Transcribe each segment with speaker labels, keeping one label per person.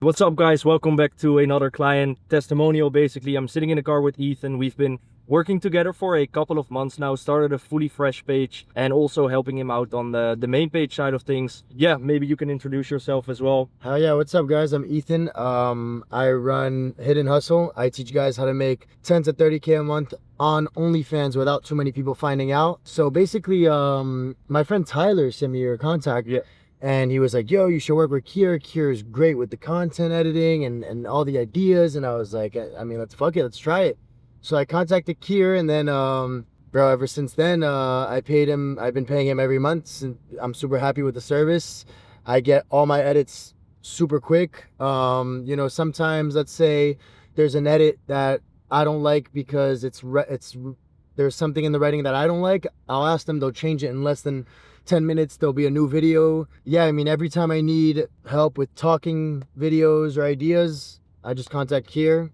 Speaker 1: What's up, guys? Welcome back to another client testimonial. Basically, I'm sitting in a car with Ethan. We've been working together for a couple of months now, started a fully fresh page and also helping him out on the main page side of things. Yeah, maybe you can introduce yourself as well.
Speaker 2: Hell yeah, what's up guys? I'm Ethan. I run Hidden Hustle. I teach guys how to make 10 to 30K a month on OnlyFans without too many people finding out. So basically, my friend Tyler sent me your contact.
Speaker 1: Yeah.
Speaker 2: And he was like, yo, you should work with Kier. Kier's great with the content editing and all the ideas. And I was like, I mean, let's try it. So I contacted Kier, and then, bro, ever since then, I paid him. I've been paying him every month, and I'm super happy with the service. I get all my edits super quick. Sometimes, let's say there's an edit that I don't like because there's something in the writing that I don't like. I'll ask them, they'll change it in less than 10 minutes. There'll be a new video. Yeah, I mean, every time I need help with talking videos or ideas, I just contact Kier.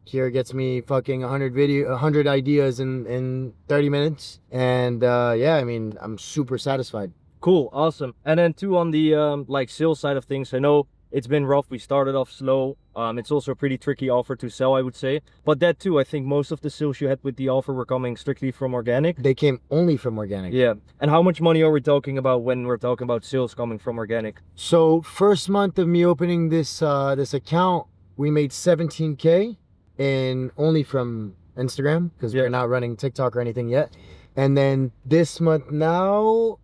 Speaker 2: Kier gets me fucking 100 ideas in 30 minutes. And yeah, I mean, I'm super satisfied.
Speaker 1: Cool, awesome. And then too, on the like sales side of things, I know it's been rough. We started off slow. It's also a pretty tricky offer to sell, I would say. But that too, I think most of the sales you had with the offer were coming strictly from organic.
Speaker 2: They came only from organic.
Speaker 1: Yeah. And how much money are we talking about when we're talking about sales coming from organic?
Speaker 2: So first month of me opening this account, we made 17K in only from Instagram, because we're not running TikTok or anything yet. And then this month now,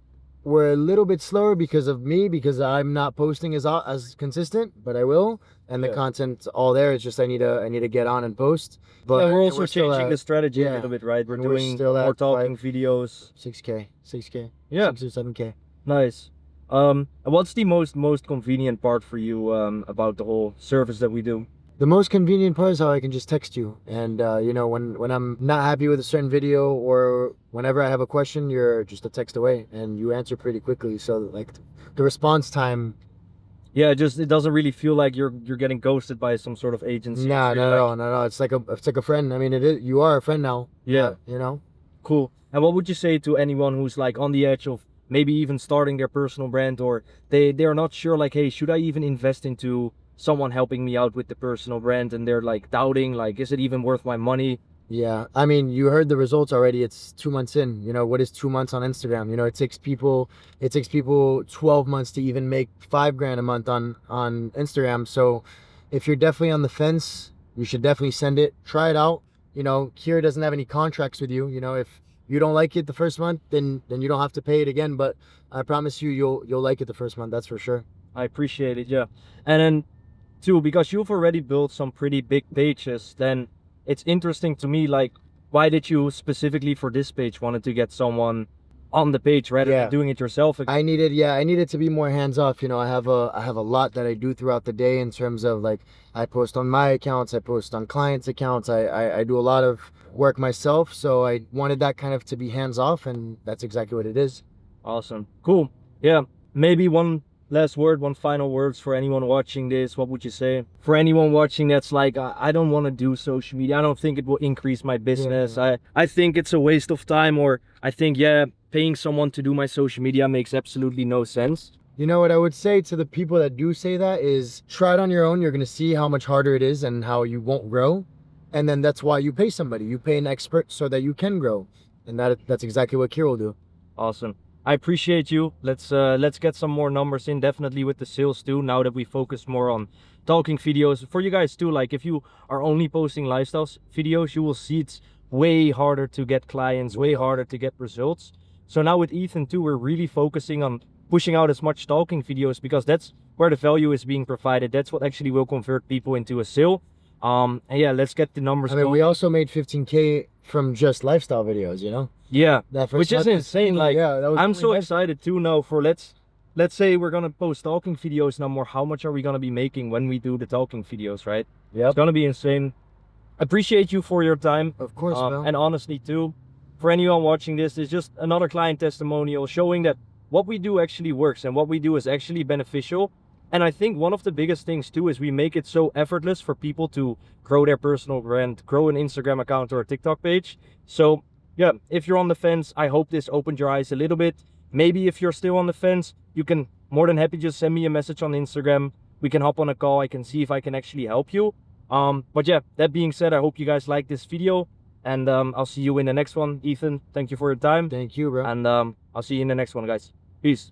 Speaker 2: we're a little bit slower because of me, because I'm not posting as consistent, but I will. And the content's all there. It's just I need to get on and post. But
Speaker 1: we're also changing the strategy a little bit, right? We're doing more talking videos.
Speaker 2: 6K.
Speaker 1: Yeah.
Speaker 2: 6 or 7K.
Speaker 1: Nice. What's the most convenient part for you about the whole service that we do?
Speaker 2: The most convenient part is how I can just text you. And, when I'm not happy with a certain video, or whenever I have a question, you're just a text away and you answer pretty quickly. So, like, the response time.
Speaker 1: Yeah, it doesn't really feel like you're getting ghosted by some sort of agency.
Speaker 2: No. It's like a friend. I mean, you are a friend now.
Speaker 1: Yeah. Cool. And what would you say to anyone who's like on the edge of maybe even starting their personal brand, or they're not sure, like, hey, should I even invest into someone helping me out with the personal brand, and they're like doubting, like, is it even worth my money?
Speaker 2: Yeah, I mean, you heard the results already. It's 2 months in. What is 2 months on Instagram? It takes people 12 months to even make $5,000 a month on Instagram. So if you're definitely on the fence, you should definitely send it, try it out. Kier doesn't have any contracts with you. If you don't like it the first month, then you don't have to pay it again. But I promise you, you'll like it the first month. That's for sure.
Speaker 1: I appreciate it. Yeah. And then too, because you've already built some pretty big pages, then it's interesting to me, like, why did you specifically for this page wanted to get someone on the page rather than doing it yourself?
Speaker 2: I needed to be more hands off. I have a lot that I do throughout the day, in terms of, like, I post on my accounts, I post on clients' accounts, I do a lot of work myself. So I wanted that kind of to be hands off, and that's exactly what it is.
Speaker 1: Awesome. Cool. Yeah. Maybe one final words for anyone watching this. What would you say for anyone watching that's like, I don't want to do social media, I don't think it will increase my business, I think it's a waste of time, or I think paying someone to do my social media makes absolutely no sense?
Speaker 2: What I would say to the people that do say that is, try it on your own. You're going to see how much harder it is and how you won't grow. And then that's why you pay somebody. You pay an expert so that you can grow. And that's exactly what Kier will do.
Speaker 1: Awesome. I appreciate you. Let's get some more numbers in, definitely with the sales too, now that we focus more on talking videos. For you guys too, like, if you are only posting lifestyle videos, you will see it's way harder to get clients, way harder to get results. So now with Ethan too, we're really focusing on pushing out as much talking videos, because that's where the value is being provided. That's what actually will convert people into a sale. And yeah, let's get the numbers.
Speaker 2: I mean, we also made 15K from just lifestyle videos,
Speaker 1: Yeah, which is insane. Like, I'm so excited too now for, let's say we're gonna post talking videos now more. How much are we gonna be making when we do the talking videos, right? Yeah, it's gonna be insane. Appreciate you for your time.
Speaker 2: Of course,
Speaker 1: and honestly too, for anyone watching this, it's just another client testimonial showing that what we do actually works and what we do is actually beneficial. And I think one of the biggest things too is we make it so effortless for people to grow their personal brand, grow an Instagram account or a TikTok page. So yeah, if you're on the fence, I hope this opened your eyes a little bit. Maybe if you're still on the fence, you can more than happy just send me a message on Instagram. we can hop on a call. I can see if I can actually help you. But yeah, that being said, I hope you guys like this video, and I'll see you in the next one. Ethan, thank you for your time,
Speaker 2: Thank you, bro.
Speaker 1: and I'll see you in the next one, guys. Peace.